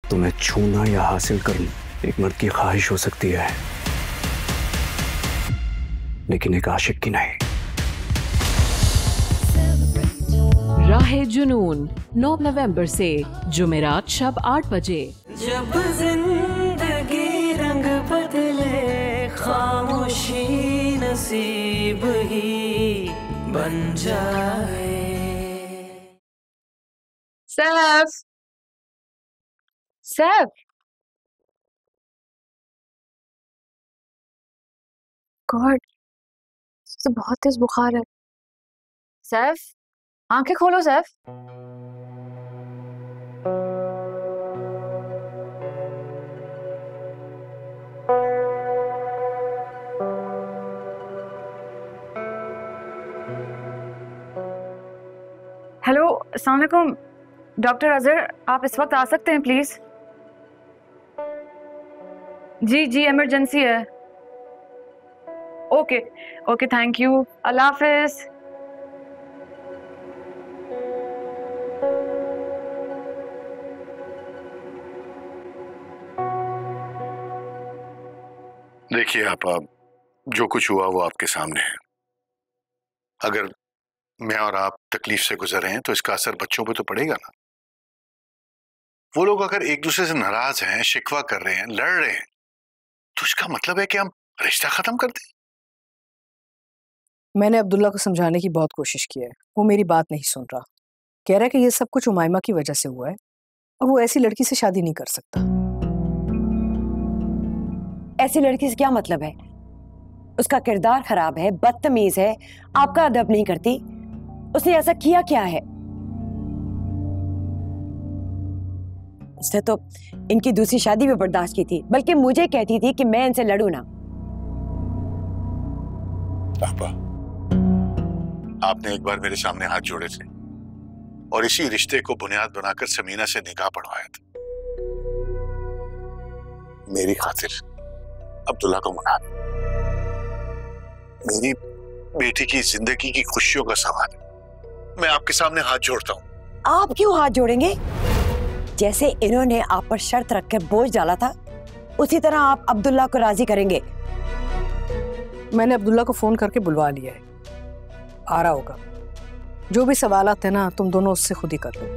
तुम्हें छूना या हासिल करना एक मर्द की ख्वाहिश हो सकती है, लेकिन एक आशिक की नहीं। राहे जुनून 9 नवंबर से जुमेरात शब 8 बजे। जब जिंदगी रंग बदले, खामोशी नसीब ही बन जाए। सैफ, सैफ, गॉड, तो बहुत तेज बुखार है। सैफ, आंखें खोलो सैफ। हेलो, अस्सलाम वालेकुम डॉक्टर अजहर, आप इस वक्त आ सकते हैं प्लीज? जी जी, इमरजेंसी है। ओके ओके, थैंक यू, अल्लाह हाफिज। देखिए आप जो कुछ हुआ वो आपके सामने है। अगर मैं और आप तकलीफ से गुजर रहे हैं तो इसका असर बच्चों पे तो पड़ेगा ना। वो लोग अगर एक दूसरे से नाराज हैं, शिकवा कर रहे हैं, लड़ रहे हैं, तो इसका मतलब है कि हम रिश्ता खत्म कर दें। मैंने अब्दुल्ला को समझाने की बहुत कोशिश की है, वो मेरी बात नहीं सुन रहा। कह रहा है कि ये सब कुछ उमाइमा की वजह से हुआ है और वो ऐसी लड़की से शादी नहीं कर सकता। ऐसी लड़की से क्या मतलब है? उसका किरदार खराब है, बदतमीज है, आपका अदब नहीं करती। उसने ऐसा किया क्या है? उसने तो इनकी दूसरी शादी भी बर्दाश्त की थी, बल्कि मुझे कहती थी कि मैं इनसे लड़ूं ना। पापा, आपने एक बार मेरे सामने हाथ जोड़े थे और इसी रिश्ते को बुनियाद बनाकर समीना से निकाह पढ़वाया था। मेरी खातिर अब्दुल्ला को मना दो। मेरी बेटी की जिंदगी की खुशियों का सवाल है। मैं आपके सामने हाथ जोड़ता हूँ। आप क्यों हाथ जोड़ेंगे? जैसे इन्होंने आप पर शर्त रखकर बोझ डाला था, उसी तरह आप अब्दुल्ला को राजी करेंगे। मैंने अब्दुल्ला को फोन करके बुलवा लिया है, आ रहा होगा। जो भी सवालात है ना, तुम दोनों उससे खुद ही कर लो।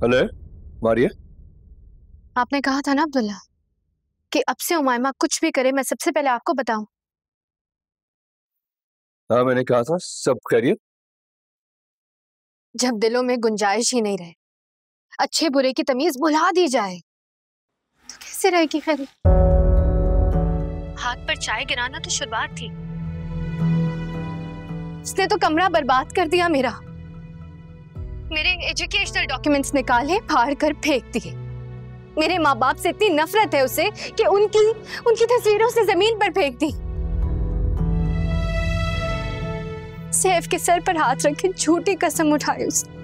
हेलो मारिया, आपने कहा था ना अब्दुल्ला कि अब से उमाइमा कुछ भी करे मैं सबसे पहले आपको बताऊं। हाँ मैंने कहा था। सब खैरियत? जब दिलों में गुंजाइश ही नहीं रहे, अच्छे बुरे की तमीज भुला दी जाए, तो कैसे रहेगी खैर? हाथ पर चाय गिराना तो शुरुआत थी, उसने तो कमरा बर्बाद कर दिया मेरा। मेरे एजुकेशनल डॉक्यूमेंट्स निकाले, फाड़ कर फेंक दिए। मेरे माँ बाप से इतनी नफरत है उसे कि उनकी तस्वीरों से जमीन पर फेंक दी। सैफ के सर पर हाथ रखे झूठी कसम उठाई उसने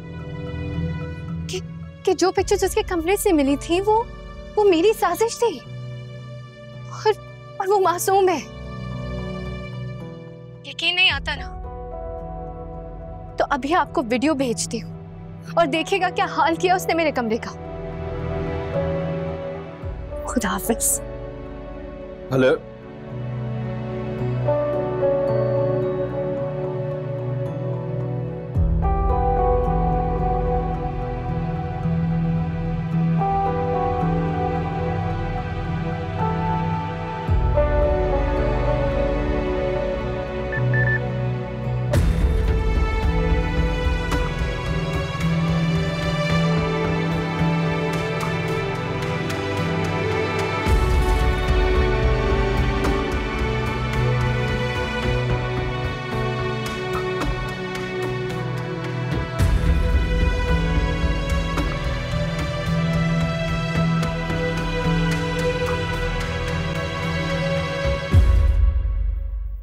कि जो पिक्चर्स उसके कमरे से मिली थी वो मेरी साजिश थी और वो मासूम है। यकीन नहीं आता ना? तो अभी आपको वीडियो भेजती हूँ और देखिएगा क्या हाल किया उसने मेरे कमरे का। खुदा हाफिज। हेलो,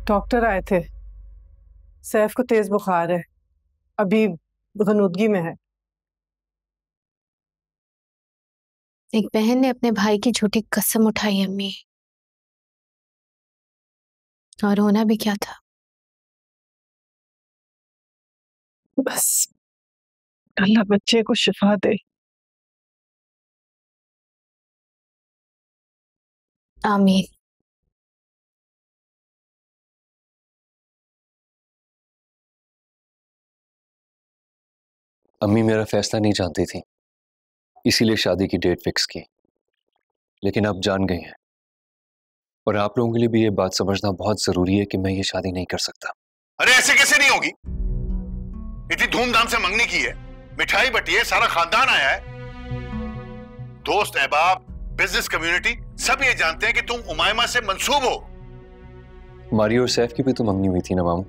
डॉक्टर आए थे। सैफ को तेज बुखार है, अभी गनुदगी में है। एक बहन ने अपने भाई की झूठी कसम उठाई अम्मी, और होना भी क्या था। बस अल्लाह बच्चे को शिफा दे। आमीन। अम्मी मेरा फैसला नहीं जानती थी, इसीलिए शादी की डेट फिक्स की, लेकिन अब जान गई हैं। और आप लोगों के लिए भी ये बात समझना बहुत जरूरी है कि मैं ये शादी नहीं कर सकता। अरे ऐसे कैसे नहीं होगी? इतनी धूमधाम से मंगनी की है, मिठाई बटी है, सारा खानदान आया है, दोस्त अहबाब, बिजनेस कम्युनिटी सब ये जानते हैं कि तुम उमायमा से मंसूब हो। मारिया और सैफ की भी तो मंगनी हुई थी ना मामू।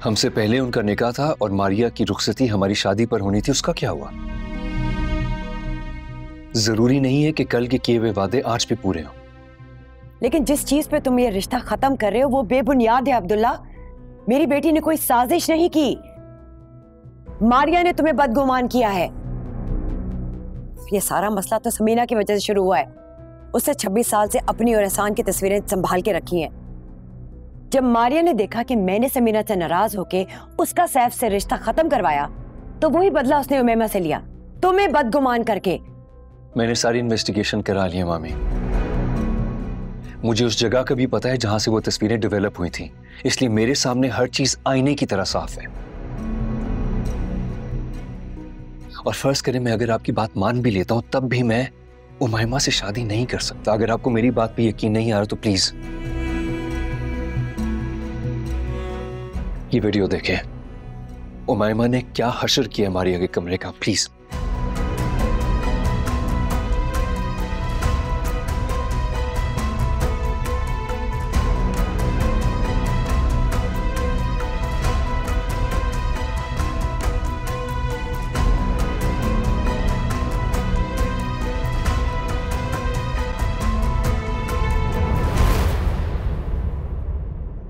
हमसे पहले उनका निकाह था और मारिया की रुखसती हमारी शादी पर होनी थी, उसका क्या हुआ? जरूरी नहीं है कि कल के किए हुए वादे आज भी पूरे हों। लेकिन जिस चीज पे तुम ये रिश्ता खत्म कर रहे हो वो बेबुनियाद है अब्दुल्ला। मेरी बेटी ने कोई साजिश नहीं की, मारिया ने तुम्हें बदगुमान किया है। ये सारा मसला तो समीना की वजह से शुरू हुआ है। उसने 26 साल से अपनी और एहसान की तस्वीरें संभाल के रखी हैं। जब मारिया ने देखा कि मैंने समीना से नाराज होके उसका सैफ से रिश्ता खत्म करवाया, तो वही बदला उसने उमैमा से लिया, तुम्हें बदगुमान करके। मैंने सारी इन्वेस्टिगेशन करा ली है मामी। मुझे उस जगह का भी पता है जहां से वो तस्वीरें डेवलप हुई थी, इसलिए मेरे सामने हर चीज आईने की तरह साफ है। और फर्ज करें मैं अगर आपकी बात मान भी लेता हूं, तब भी मैं उमैमा से शादी नहीं कर सकता। अगर आपको मेरी बात पे यकीन नहीं आ रहा तो प्लीज ये वीडियो देखें। उमैमा ने क्या हशर किया मारिया के कमरे का, प्लीज।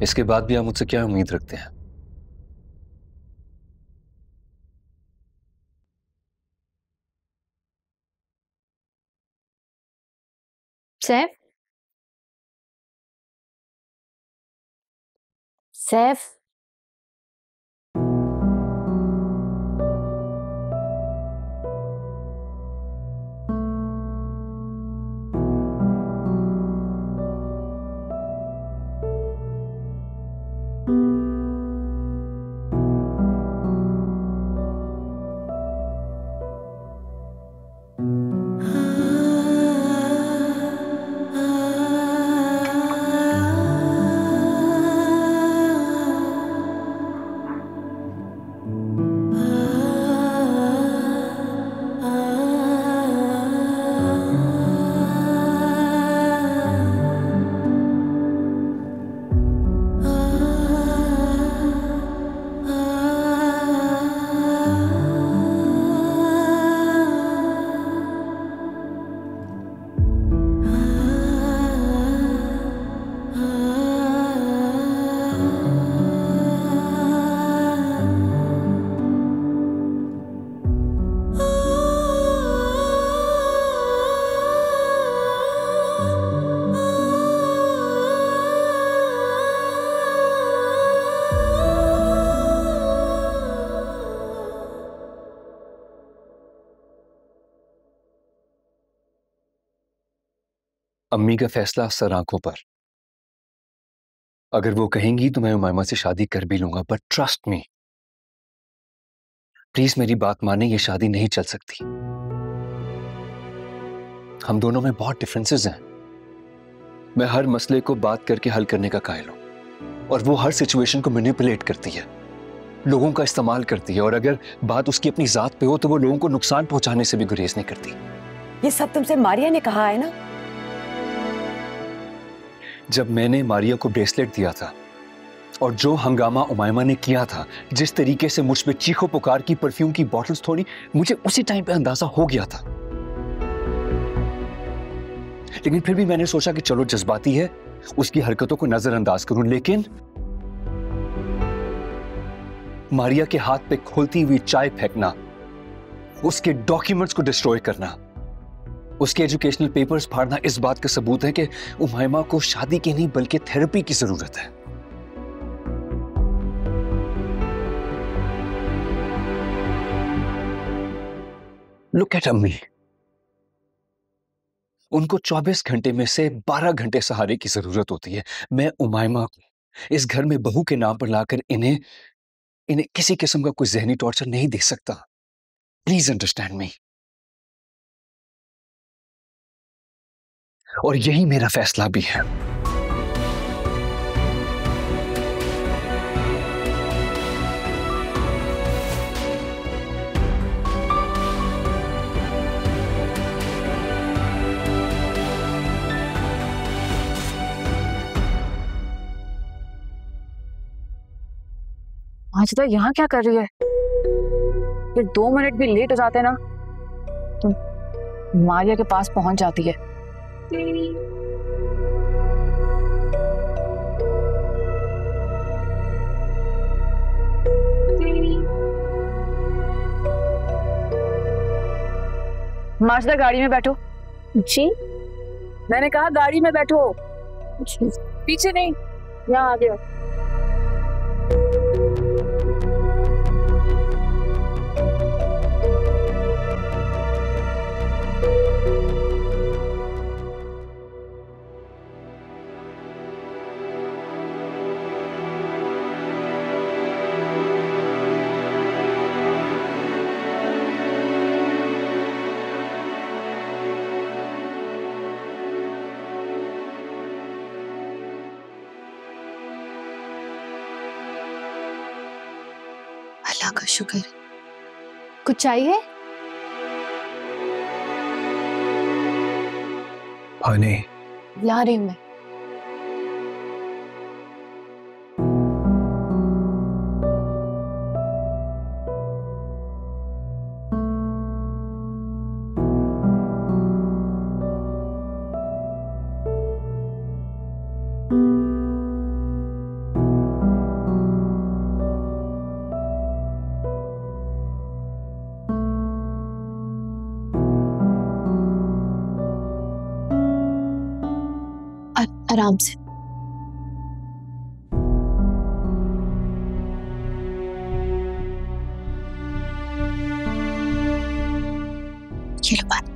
इसके बाद भी आप मुझसे क्या उम्मीद रखते हैं? सैफ, सैफ, अम्मी का फैसला सर आंखों पर। अगर वो कहेंगी तो मैं उमैमा से शादी कर भी लूंगा, बट ट्रस्ट मी, प्लीज मेरी बात माने, ये शादी नहीं चल सकती। हम दोनों में बहुत डिफरेंसेस हैं। मैं हर मसले को बात करके हल करने का कायल हूं और वो हर सिचुएशन को मैनिपुलेट करती है, लोगों का इस्तेमाल करती है, और अगर बात उसकी अपनी जात पे हो तो वो लोगों को नुकसान पहुंचाने से भी गुरेज नहीं करती। ये सब तुमसे मारिया ने कहा है ना? जब मैंने मारिया को ब्रेसलेट दिया था और जो हंगामा उमैमा ने किया था, जिस तरीके से मुझ पे चीखो पुकार की, परफ्यूम की बॉटल्स तोड़ी, मुझे उसी टाइम पे अंदाजा हो गया था। लेकिन फिर भी मैंने सोचा कि चलो जज्बाती है, उसकी हरकतों को नजरअंदाज करूं। लेकिन मारिया के हाथ पे खोलती हुई चाय फेंकना, उसके डॉक्यूमेंट्स को डिस्ट्रॉय करना, उसके एजुकेशनल पेपर्स फाड़ना, इस बात का सबूत है कि उमैमा को शादी की नहीं बल्कि थेरेपी की जरूरत है। लुक एट अम्मी, उनको 24 घंटे में से 12 घंटे सहारे की जरूरत होती है। मैं उमाइमा को इस घर में बहू के नाम पर लाकर इन्हें किसी किस्म का कोई जहनी टॉर्चर नहीं दे सकता। Please understand me. और यही मेरा फैसला भी है। माजिदा यहाँ क्या कर रही है? फिर 2 मिनट भी लेट हो जाते ना तो मारिया के पास पहुंच जाती है। माजिदा गाड़ी में बैठो। जी मैंने कहा गाड़ी में बैठो। जी। पीछे नहीं, यहाँ आ गया। अल्लाह का शुक्र। कुछ चाहिए? पानी ला रही हूं मैं। आराम से। ये लो पानी।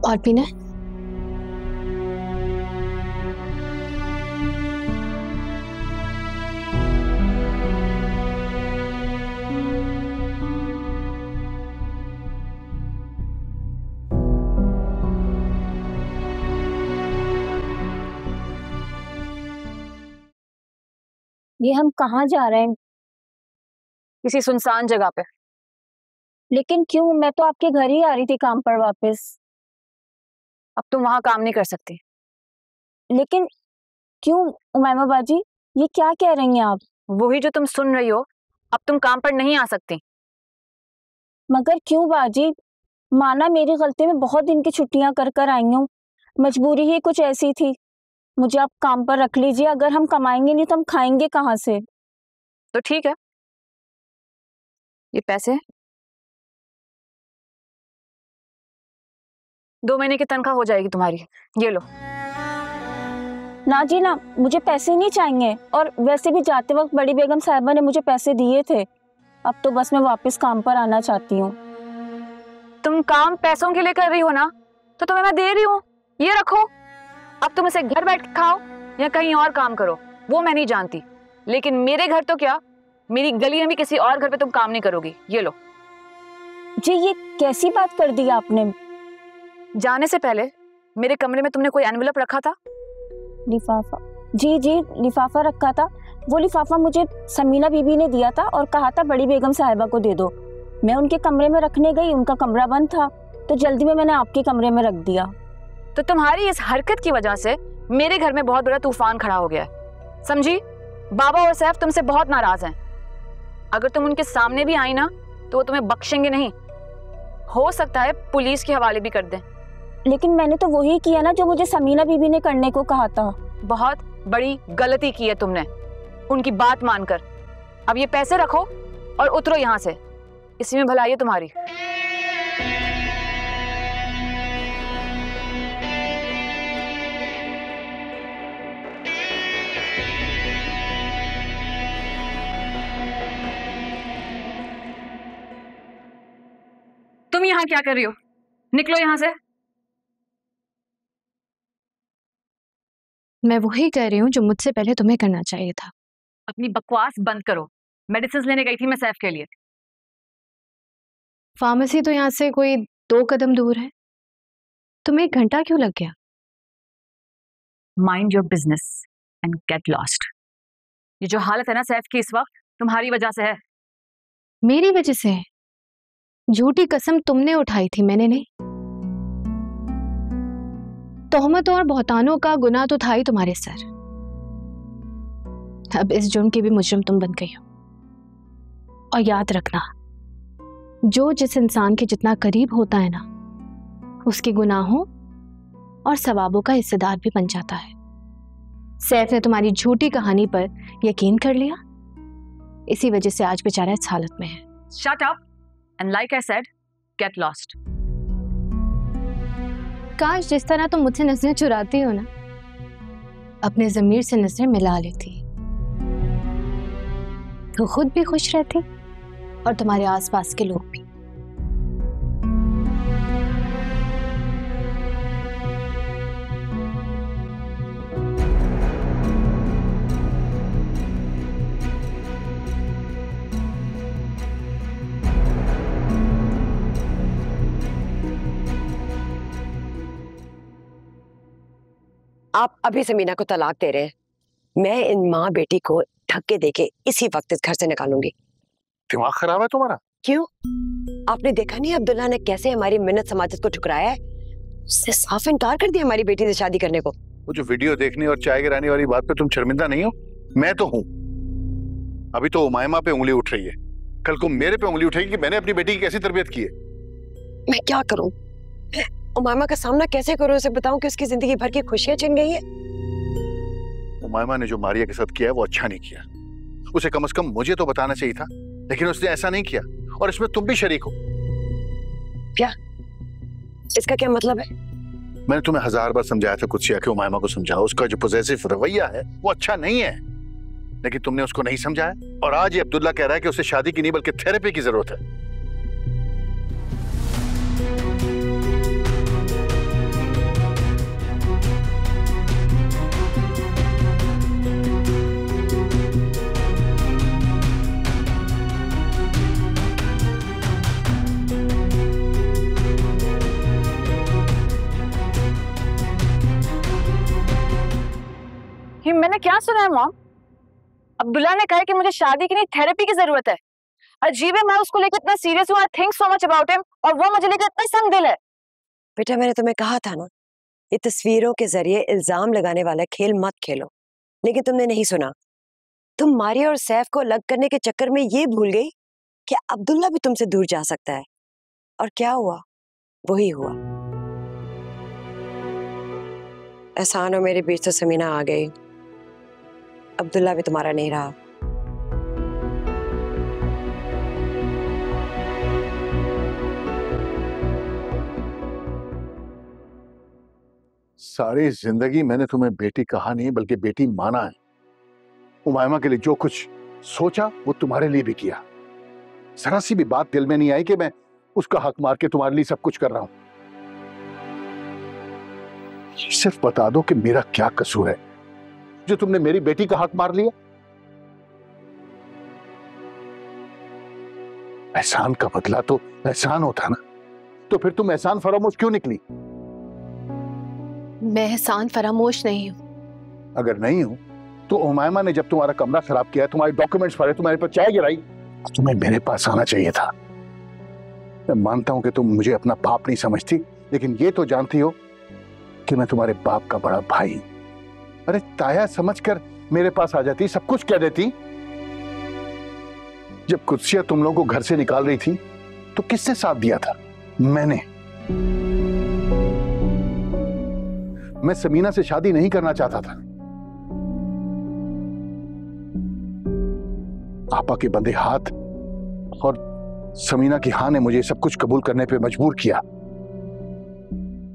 और पीना है? ये हम कहाँ जा रहे हैं? किसी सुनसान जगह पे। लेकिन क्यों? मैं तो आपके घर ही आ रही थी काम पर वापस। अब तुम वहां काम नहीं कर सकती। लेकिन क्यों उमैमा बाजी, ये क्या कह रही हैं आप? वही जो तुम सुन रही हो, अब तुम काम पर नहीं आ सकती। मगर क्यों बाजी? माना मेरी गलती में बहुत दिन की छुट्टियां कर कर आई हूँ, मजबूरी ही कुछ ऐसी थी। मुझे आप काम पर रख लीजिए। अगर हम कमाएंगे नहीं तो हम खाएंगे कहाँ से? तो ठीक है, ये पैसे 2 महीने की तनख्वाह हो जाएगी तुम्हारी, ये लो। ना जी ना, मुझे पैसे नहीं चाहिए। और वैसे भी जाते वक्त बड़ी बेगम साहिबा ने मुझे पैसे दिए थे। अब तो बस मैं वापस काम पर आना चाहती हूँ। तुम काम पैसों के लिए कर रही हो ना, तो तुम्हें मैं दे रही हूँ, ये रखो। अब तुम इसे घर बैठ के खाओ या कहीं और काम करो, वो मैं नहीं जानती। लेकिन मेरे घर तो क्या, मेरी गली में भी किसी और घर पे तुम काम नहीं करोगी, ये लो। जी ये कैसी बात कर दी आपने? जाने से पहले मेरे कमरे में तुमने कोई एनवेलप रखा था? लिफाफा? जी जी लिफाफा रखा था। वो लिफाफा मुझे समीना बीबी ने दिया था और कहा था बड़ी बेगम साहिबा को दे दो। मैं उनके कमरे में रखने गई, उनका कमरा बंद था, तो जल्दी में मैंने आपके कमरे में रख दिया। तो तुम्हारी इस हरकत की वजह से मेरे घर में बहुत बड़ा तूफान खड़ा हो गया है, समझी? बाबा और सैफ तुमसे बहुत नाराज हैं। अगर तुम उनके सामने भी आई ना तो वो तुम्हें बख्शेंगे नहीं। हो सकता है पुलिस के हवाले भी कर दें। लेकिन मैंने तो वही किया ना जो मुझे समीना बीबी ने करने को कहा था। बहुत बड़ी गलती की है तुमने उनकी बात मानकर। अब ये पैसे रखो और उतरो यहाँ से, इसी में भलाई है तुम्हारी। तुम यहाँ क्या कर रही हो? निकलो यहाँ से। मैं वही कर रही हूँ जो मुझसे पहले तुम्हें करना चाहिए था। अपनी बकवास बंद करो। मेडिसिन लेने गई थी मैं सैफ के लिए। फार्मेसी तो यहाँ से कोई 2 कदम दूर है। तुम्हें 1 घंटा क्यों लग गया? Mind your business and get lost. ये जो हालत है ना सैफ की इस वक्त, तुम्हारी वजह से है। मेरी वजह से है? झूठी कसम तुमने उठाई थी, मैंने नहीं। तोहमतों और बहुतानों का गुनाह तो था ही तुम्हारे सर। अब इस जुर्म की भी मुजरिम तुम बन गई हो। और याद रखना, जो जिस इंसान के जितना करीब होता है ना, उसके गुनाहों और सवाबों का हिस्सेदार भी बन जाता है। सैफ ने तुम्हारी झूठी कहानी पर यकीन कर लिया, इसी वजह से आज बेचारा इस हालत में है। Shut up and like I said, get lost. काश जिस तरह तुम मुझसे नजरें चुराती हो ना, अपने ज़मीर से नजरें मिला लेती तो खुद भी खुश रहती और तुम्हारे आसपास के लोग भी। आप अभी समीना को तलाक दे रहे हैं। मैं इन माँ बेटी को धक्के देके इसी वक्त इस घर से निकालूंगी। दिमाग खराब है तुम्हारा? क्यों? आपने देखा नहीं अब्दुल्ला ने कैसे हमारी मिन्नत समाजत को ठुकराया है? उसने साफ इनकार कर दिया हमारी बेटी से शादी करने को। वो जो वीडियो देखने और चाय गिराने वाली बात पे तुम शर्मिंदा नहीं हो? मैं तो हूँ। अभी तो उमायमा पे उंगली उठ रही है, कल को मेरे पे उंगली उठेगी कि मैंने अपनी बेटी की कैसी तरबियत की है। मैं क्या करूं? उमायमा का सामना कैसे करूं? उसे बताऊं कि उसकी जिंदगी भर की खुशियां छिन गई है। उमायमा ने जो मारिया के साथ किया है वो अच्छा नहीं किया। उसे कम से कम मुझे तो बताना चाहिए था, लेकिन उसने ऐसा नहीं किया और इसमें तुम भी शरीक हो। क्या? इसका क्या मतलब है? मैंने तुम्हें 1000 बार समझाया था कुछ कि उमायमा को समझाओ, उसका जो पॉजिटिव रवैया है वो अच्छा नहीं है, लेकिन तुमने उसको नहीं समझाया। और आज ये अब्दुल्ला कह रहा है कि उसे शादी की नहीं बल्कि थेरेपी की जरूरत है। ये मैंने क्या सुना है मॉम? अब्दुल्ला ने कहा कि मुझे शादी की नहीं थेरेपी की जरूरत है। अजीब है, मैं उसको लेकर इतना सीरियस हूँ, I think so much about him, और वो मुझे लेकर इतना संग दिल है। बेटा मैंने तुम्हें कहा था ना, ये तस्वीरों के जरिए इल्जाम लगाने वाला खेल मत खेलो, लेकिन तुमने नहीं सुना। तुम मारिया और सैफ को अलग करने के चक्कर में ये भूल गई कि अब्दुल्ला भी तुमसे दूर जा सकता है। और क्या हुआ? वही हुआ। एहसान हो मेरे बीच तो समीना आ गई, अब्दुल्ला भी तुम्हारा नहीं रहा। सारी जिंदगी मैंने तुम्हें बेटी कहा नहीं बल्कि बेटी माना है। उमायमा के लिए जो कुछ सोचा वो तुम्हारे लिए भी किया। जरा सी भी बात दिल में नहीं आई कि मैं उसका हक मार के तुम्हारे लिए सब कुछ कर रहा हूं। सिर्फ बता दो कि मेरा क्या कसूर है जो तुमने मेरी बेटी का हक मार लिया। एहसान का बदला तो एहसान होता ना, तो फिर तुम एहसान फरामोश क्यों निकली? मैं एहसान फरामोश नहीं हूं। अगर नहीं हूं तो उमायमा ने जब तुम्हारा कमरा खराब किया, तुम्हारे डॉक्यूमेंट्स फाड़े, तुम्हारे पर चाय गिराई, तुम्हें मेरे पास आना चाहिए था। मैं मानता हूं कि तुम मुझे अपना बाप नहीं समझती, लेकिन ये तो जानती हो कि मैं तुम्हारे बाप का बड़ा भाई। अरे ताया समझकर मेरे पास आ जाती, सब कुछ कह देती। जब कुत्सिया तुम लोगों को घर से निकाल रही थी तो किसने साथ दिया था? मैंने। मैं समीना से शादी नहीं करना चाहता था। आपा के बंधे हाथ और समीना की हां ने मुझे सब कुछ कबूल करने पे मजबूर किया।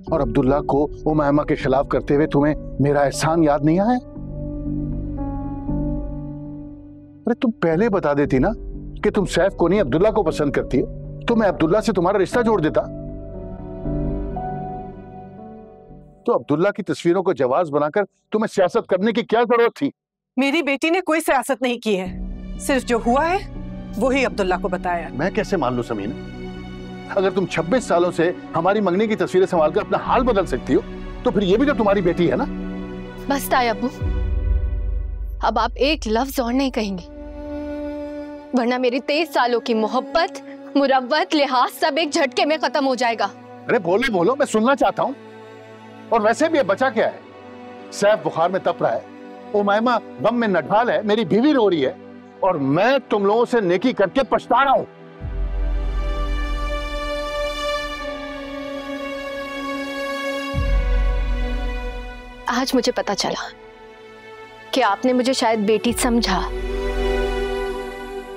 और अब्दुल्ला को उमायमा के खिलाफ करते हुए तुम्हें मेरा एहसान याद नहीं आया? अरे तुम पहले बता देती ना कि तुम सैफ को नहीं अब्दुल्ला को पसंद करती हो, तो मैं अब्दुल्ला से तुम्हारा रिश्ता जोड़ देता। तो अब्दुल्ला की तस्वीरों को जवाब बनाकर तुम्हें सियासत करने की क्या जरूरत थी? मेरी बेटी ने कोई सियासत नहीं की है, सिर्फ जो हुआ है वो ही अब्दुल्ला को बताया। मैं कैसे मान लूं समीना? अगर तुम 26 सालों से हमारी मंगनी की तस्वीरें संभालकर अपना हाल बदल सकती हो, तो फिर ये भी तो तुम्हारी बेटी है ना? बस ताया अब्बू, अब आप एक लफ्ज और नहीं कहेंगे, वरना मेरी 23 सालों की मोहब्बत, मुरव्वत, लिहाज सब एक झटके में खत्म हो जाएगा। अरे बोलो बोलो, मैं सुनना चाहता हूँ। और वैसे भी ये बचा क्या है? सैफ बुखार में तप रहा है, उमैमा गम में नढाल है, मेरी बीवी रो रही है, और मैं तुम लोगों से नेकी करके पछता रहा हूं। आज मुझे पता चला कि आपने मुझे शायद बेटी समझा,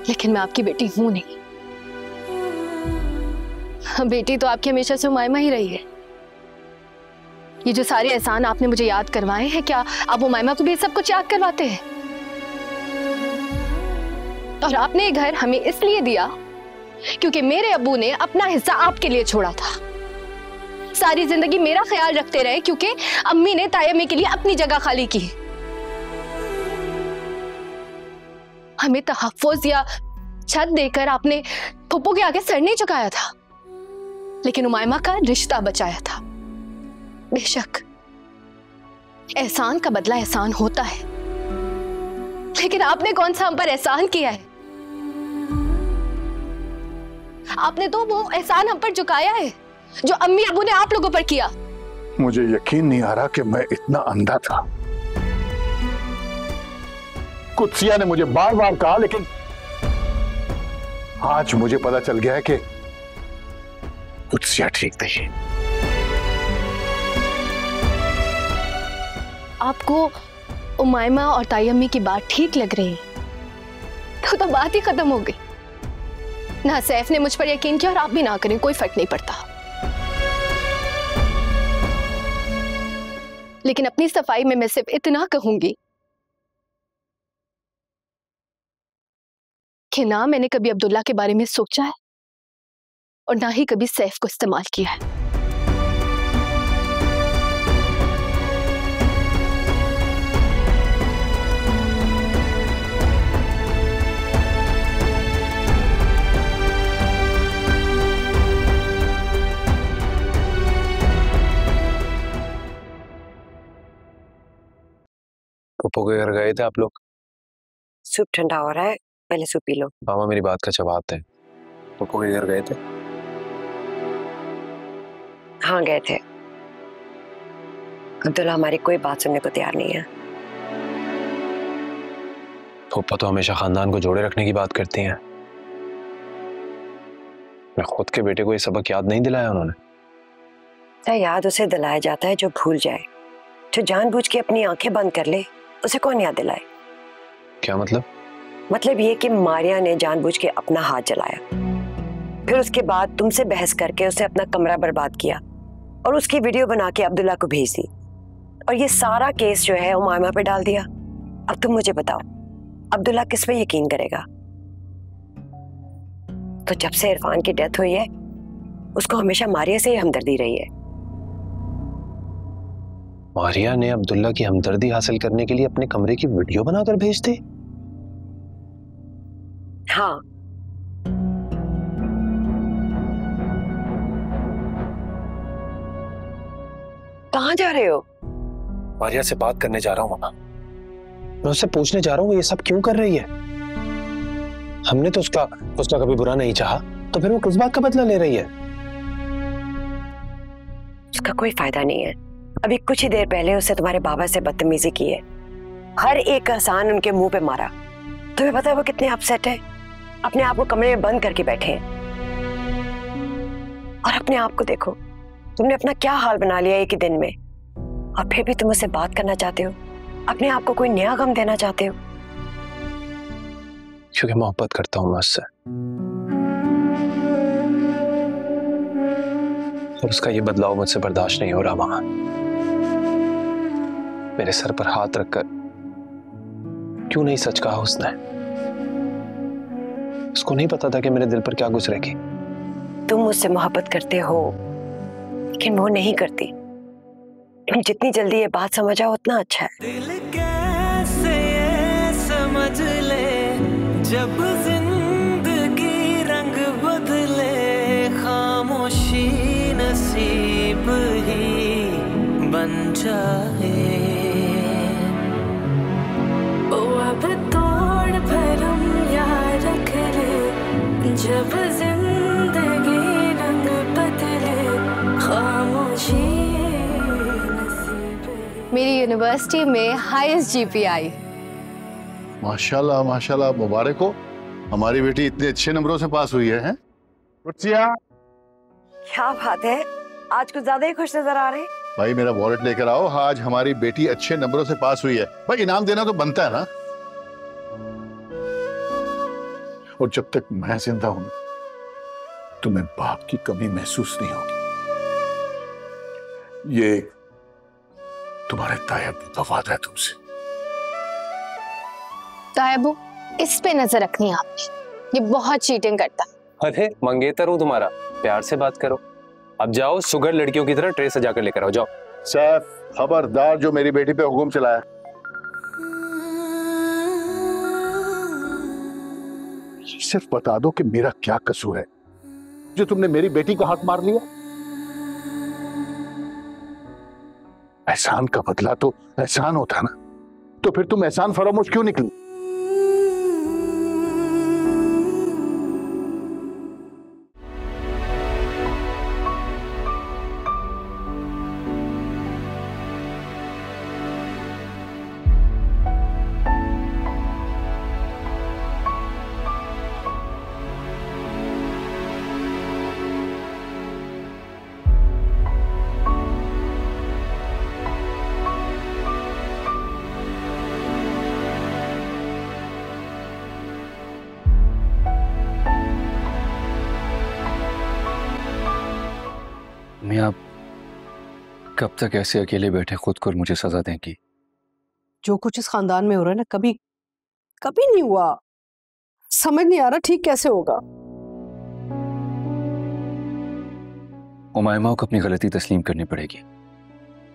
लेकिन मैं आपकी बेटी हूं नहीं। बेटी तो आपकी हमेशा से उमैमा ही रही है। ये जो सारे एहसान आपने मुझे याद करवाए हैं, क्या आप उमैमा को भी सब कुछ याद करवाते हैं? और आपने ये घर हमें इसलिए दिया क्योंकि मेरे अब्बू ने अपना हिस्सा आपके लिए छोड़ा था। सारी जिंदगी मेरा ख्याल रखते रहे क्योंकि अम्मी ने तायम्मी के लिए अपनी जगह खाली की। हमें तहफ्फुज़ या छत देकर आपने फुप्पो के आगे सर नहीं झुकाया था, लेकिन उमैमा का रिश्ता बचाया था। बेशक एहसान का बदला एहसान होता है, लेकिन आपने कौन सा हम पर एहसान किया है? आपने तो वो एहसान हम पर चुकाया है जो अम्मी अबू ने आप लोगों पर किया। मुझे यकीन नहीं आ रहा कि मैं इतना अंधा था। कुत्सिया ने मुझे बार बार कहा, लेकिन आज मुझे पता चल गया है कि कुत्सिया ठीक नहीं। आपको उमैमा और तायम्मी की बात ठीक लग रही है तो बात ही खत्म हो गई। ना सैफ ने मुझ पर यकीन किया और आप भी ना करें, कोई फर्क नहीं पड़ता। लेकिन अपनी सफाई में मैं सिर्फ इतना कहूंगी कि ना मैंने कभी अब्दुल्ला के बारे में सोचा है और ना ही कभी सैफ को इस्तेमाल किया है। पप्पू के घर गए थे आप लोग? सूप ठंडा हो रहा है, पहले सूप पी लो। मामा मेरी बात का जवाब दें। पप्पू के घर गए थे? हाँ गए थे। अब्दुल्ला हमारी कोई बात सुनने को तैयार नहीं है। पप्पा तो हमेशा खानदान को जोड़े रखने की बात करती हैं। मैं खुद के बेटे को ये सबक याद नहीं दिलाया उन्होंने। क्या याद उसे दिलाया जाता है जो भूल जाए। जो जानबूझ के अपनी आंखें बंद कर ले उसे कौन याद दिलाए? क्या मतलब? मतलब ये कि मारिया ने जानबूझ के अपना हाथ जलाया, फिर उसके बाद तुमसे बहस करके उसे अपना कमरा बर्बाद किया और उसकी वीडियो बना के अब्दुल्ला को भेज दी, और ये सारा केस जो है उमैमा पे डाल दिया। अब तुम मुझे बताओ, अब्दुल्ला किस पे यकीन करेगा? तो जब से इरफान की डेथ हुई है उसको हमेशा मारिया से ही हमदर्दी रही है। मारिया ने अब्दुल्ला की हमदर्दी हासिल करने के लिए अपने कमरे की वीडियो बनाकर भेज दी? हाँ। कहाँ जा रहे हो? मारिया से बात करने जा रहा हूँ मामा। मैं उससे पूछने जा रहा हूँ ये सब क्यों कर रही है। हमने तो उसका कभी बुरा नहीं चाहा, तो फिर वो किस बात का बदला ले रही है? उसका कोई फायदा नहीं है। अभी कुछ ही देर पहले उससे तुम्हारे बाबा से बदतमीजी की है, हर एक एहसान उनके मुंह पे मारा। तुम्हें पता है वो कितने अपसेट है? अपने आप को कमरे में बंद करके बैठे हैं। और अपने आप को देखो, तुमने अपना क्या हाल बना लिया एक ही दिन में, और फिर भी तुम उससे बात करना चाहते हो, अपने आप को कोई नया गम देना चाहते हो। क्योंकि मोहब्बत करता हूं मैं उससे, और उसका ये बदलाव मुझसे बर्दाश्त नहीं हो रहा मामा। मेरे सर पर हाथ रखकर क्यों नहीं सच कहा उसने? उसको नहीं पता था कि मेरे दिल पर क्या गुजरेगी। तुम मुझसे मोहब्बत करते हो, लेकिन वो नहीं करती। जितनी जल्दी ये बात समझ आओ उतना अच्छा है। दिल कैसे ये समझ ले, जब जिंदगी रंग बदले, खामोशी नसीब ही बन जाए। ओ अब तोड़ भरम यार रख ले, जब जिंदगी रंग बदले, खामोशी नसीब। मेरी यूनिवर्सिटी में हाईएस्ट जीपीआई। माशाल्लाह माशाल्लाह, मुबारक हो। हमारी बेटी इतने अच्छे नंबरों से पास हुई है। क्या बात है, आज कुछ ज्यादा ही खुश नजर आ रहे। भाई मेरा वॉलेट लेकर आओ, आज हमारी बेटी अच्छे नंबरों से पास हुई है। भाई इनाम देना तो बनता है ना। और जब तक मैं जिंदा हूं तुम्हें बाप की कमी महसूस नहीं होगी। ये तुम्हारे तायब का वादा है तुमसे। तायबू, इस पे नजर रखनी है आपने, ये बहुत चीटिंग करता है। अरे मंगेतर हूँ तुम्हारा, प्यार से बात करो। अब जाओ, सुगर लड़कियों की तरह ट्रे सजा कर लेकर आओ, जाओ। सैफ, खबरदार जो मेरी बेटी पे हुक्म चलाया। सिर्फ बता दो कि मेरा क्या कसूर है जो तुमने मेरी बेटी का हक मार लिया। एहसान का बदला तो एहसान होता ना, तो फिर तुम एहसान फरामोश क्यों निकली? मैं आप कब तक ऐसे अकेले बैठे खुद को और मुझे सजा देंगी? जो कुछ इस खानदान में हो रहा है ना, कभी कभी नहीं हुआ। समझ नहीं आ रहा ठीक कैसे होगा। उमायमा को अपनी गलती तस्लीम करनी पड़ेगी।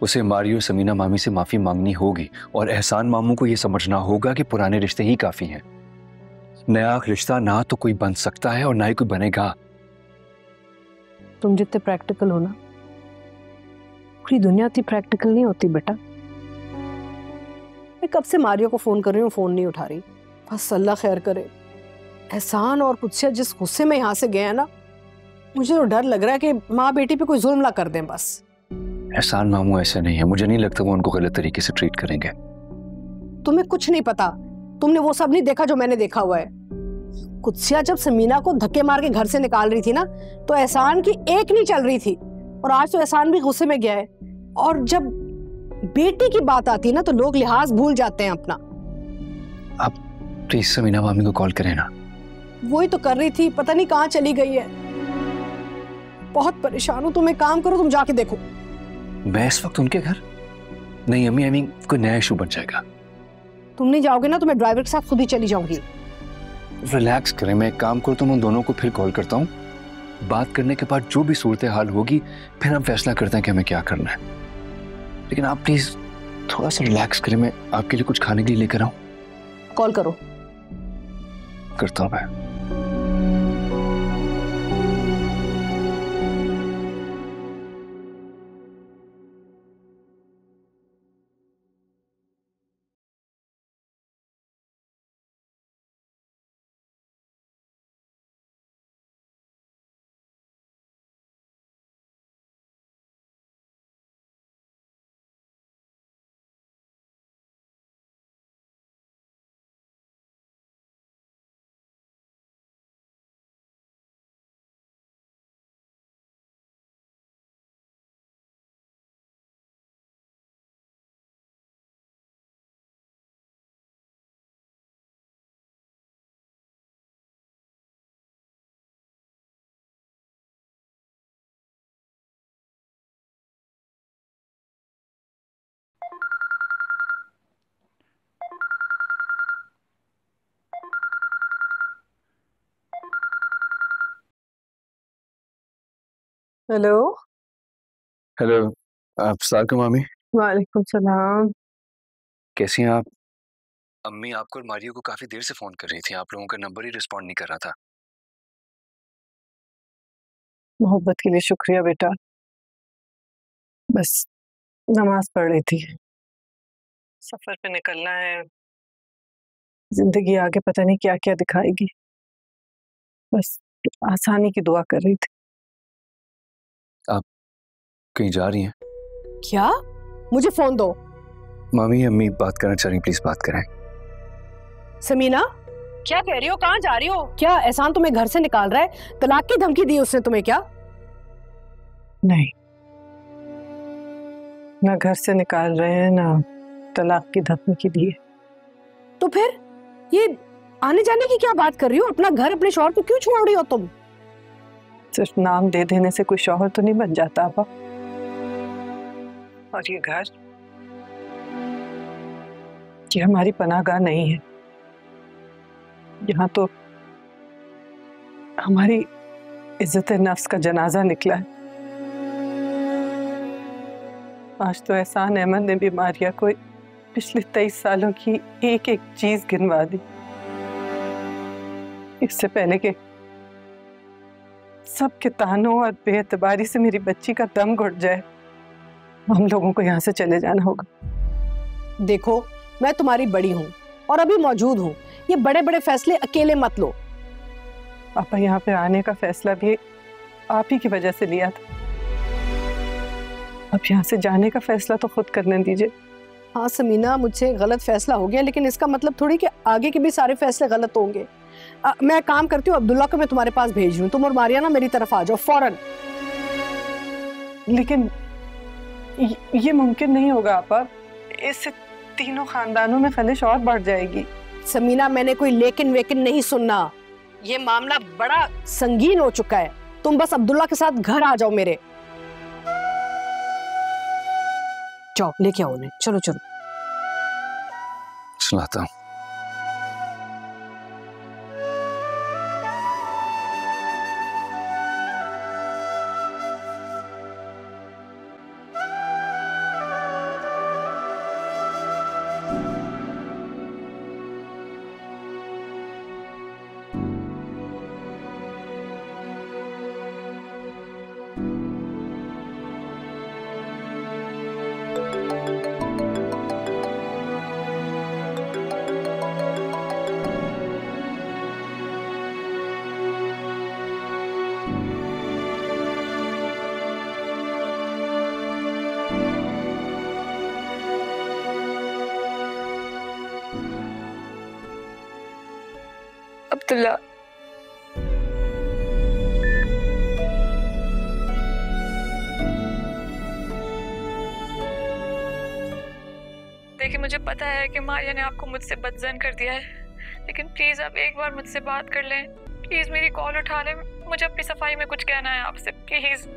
उसे मारियो समीना मामी से माफी मांगनी होगी और एहसान मामू को यह समझना होगा कि पुराने रिश्ते ही काफी हैं। नया रिश्ता ना तो कोई बन सकता है और ना ही कोई बनेगा। तुम जितने प्रैक्टिकल हो ना, पूरी दुनिया इतनी प्रैक्टिकल नहीं होती बेटा। मैं कब से मारियो को फोन कर रही हूँ, फोन नहीं उठा रही। बस अल्लाह खैर करे। एहसान और कुछ जिस गुस्से में यहाँ से गए हैं ना, मुझे तो डर लग रहा है कि माँ बेटी पे कोई जुल्म ना कर दें बस। एहसान मामू ऐसे नहीं है, मुझे नहीं लगता वो उनको गलत तरीके से ट्रीट करेंगे। तुम्हें कुछ नहीं पता, तुमने वो सब नहीं देखा जो मैंने देखा हुआ है। कुत्सिया जब समीना को धक्के मार के घर से निकाल रही थी ना, तो एहसान की एक नहीं चल रही थी, और आज तो एहसान भी गुस्से में गया है। और जब बेटी की बात आती है ना, तो लोग लिहाज भूल जाते हैं अपना। आप प्लीज समीना मामी को कॉल करें ना। वही तो कर रही थी, पता नहीं कहाँ चली गई है। बहुत परेशान हूँ। तुम एक काम करो, तुम जाके देखो। मैं इस वक्त उनके घर नहीं अम्मी, आई मीन कोई नया इशू बन जाएगा। तुम नहीं जाओगे ना, तो मैं ड्राइवर के साथ खुद ही चली जाऊंगी। रिलैक्स करें, मैं एक काम करूँ तो मैं उन दोनों को फिर कॉल करता हूँ। बात करने के बाद जो भी सूरत हाल होगी फिर हम फैसला करते हैं कि हमें क्या करना है। लेकिन आप प्लीज थोड़ा सा रिलैक्स करें, मैं आपके लिए कुछ खाने के लिए लेकर आऊँ। कॉल करो। करता हूँ मैं। हेलो। हेलो, आप सलाम मामी। वालेकुम सलाम। कैसी हैं आप? अम्मी आपको और मारियो को काफी देर से फोन कर रही थी, आप लोगों का नंबर ही रिस्पॉन्ड नहीं कर रहा था। मोहब्बत के लिए शुक्रिया बेटा, बस नमाज पढ़ रही थी। सफर पे निकलना है, जिंदगी आगे पता नहीं क्या क्या दिखाएगी, बस आसानी की दुआ कर रही थी। आप कहीं जा रही हैं? क्या? मुझे फोन दो। मामी अम्मी बात करना चाह रही, प्लीज बात करें। समीना, क्या कह रही हो? कहाँ जा रही हो? क्या एहसान तुम्हें घर से निकाल रहा है? तलाक की धमकी दी उसने तुम्हें क्या? नहीं, ना घर से निकाल रहे हैं ना तलाक की धमकी दी है। तो फिर ये आने जाने की क्या बात कर रही हो? अपना घर अपने शौहर को क्यों छोड़ रही हो तुम? सिर्फ नाम दे देने से कोई शौहर तो नहीं बन जाता आपा। और ये घर, ये हमारी पनाहगाह नहीं है। यहाँ तो हमारी इज्जत नफ्स का जनाजा निकला है। आज तो एहसान अहमद ने भी मारिया को पिछले 23 सालों की एक एक चीज गिनवा दी। इससे पहले कि सबके तानों और बेएतबारी से मेरी बच्ची का दम घुट जाए, हम लोगों को यहाँ से चले जाना होगा। देखो, मैं तुम्हारी बड़ी हूँ और अभी मौजूद हूँ। ये बड़े बड़े फैसले अकेले मत लो। पापा, यहाँ पे आने का फैसला भी आप ही की वजह से लिया था। अब यहाँ से जाने का फैसला तो खुद करने दीजिए। हाँ समीना, मुझसे गलत फैसला हो गया, लेकिन इसका मतलब थोड़ी कि आगे के भी सारे फैसले गलत होंगे। मैं काम करती हूँ, अब्दुल्ला को मैं तुम्हारे पास भेज रही हूँ। तुम और मारिया ना मेरी तरफ आ जाओ फौरन। लेकिन ये मुमकिन नहीं होगा आपा, इससे तीनों खानदानों में खलिश और बढ़ जाएगी। समीना, मैंने कोई लेकिन वेकिन नहीं सुनना। ये मामला बड़ा संगीन हो चुका है। तुम बस अब्दुल्ला के साथ घर आ जाओ मेरे। जाओ लेके आओ उन्हें, चलो चलो। सुनाता हूँ। अब्दुल्ला, देखिए मुझे पता है कि मारिया ने आपको मुझसे बदजन कर दिया है, लेकिन प्लीज आप एक बार मुझसे बात कर लें। प्लीज मेरी कॉल उठा लें, मुझे अपनी सफाई में कुछ कहना है आपसे, प्लीज।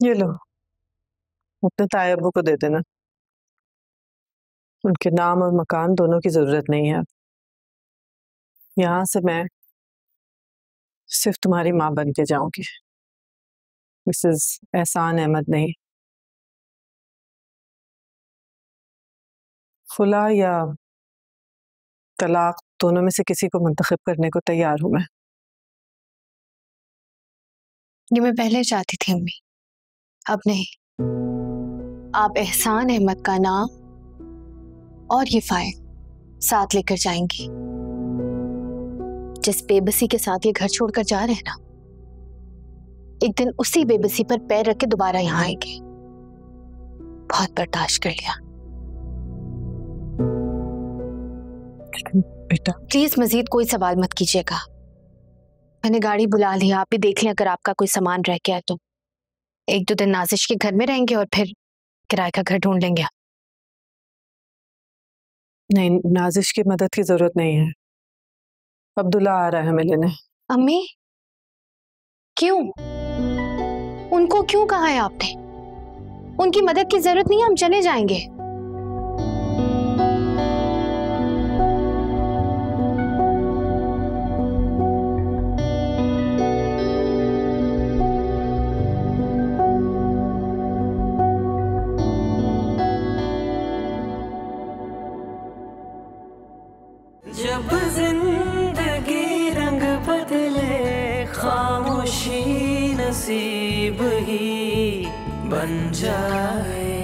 ये लो, अपने ताए अब्बू को दे देना। उनके नाम और मकान दोनों की जरूरत नहीं है। यहाँ से मैं सिर्फ तुम्हारी माँ बन के जाऊंगी, मिसेस एहसान अहमद नहीं। खुला या तलाक दोनों में से किसी को मुंतखब करने को तैयार हूं मैं। ये मैं पहले चाहती थी अम्मी, अब नहीं। आप एहसान अहमद का नाम और ये फाइल साथ लेकर जाएंगी। जिस बेबसी के साथ ये घर छोड़कर जा रहे हैं ना, एक दिन उसी बेबसी पर पैर रख के दोबारा यहाँ आएंगे। बहुत बर्दाश्त कर लिया। बेटा प्लीज मजीद कोई सवाल मत कीजिएगा। मैंने गाड़ी बुला लिया, आप भी देख लें अगर आपका कोई सामान रह गया है तो। 1-2 दिन नाजिश के घर में रहेंगे और फिर किराए का घर ढूंढ लेंगे। नहीं, नाजिश की मदद की जरूरत नहीं है। अब्दुल्ला आ रहा है हमें लेने। अम्मी क्यों? उनको क्यों कहा है आपने? उनकी मदद की जरूरत नहीं है, हम चले जाएंगे। जब जिंदगी रंग बदले खामोशी नसीब ही बन जाए।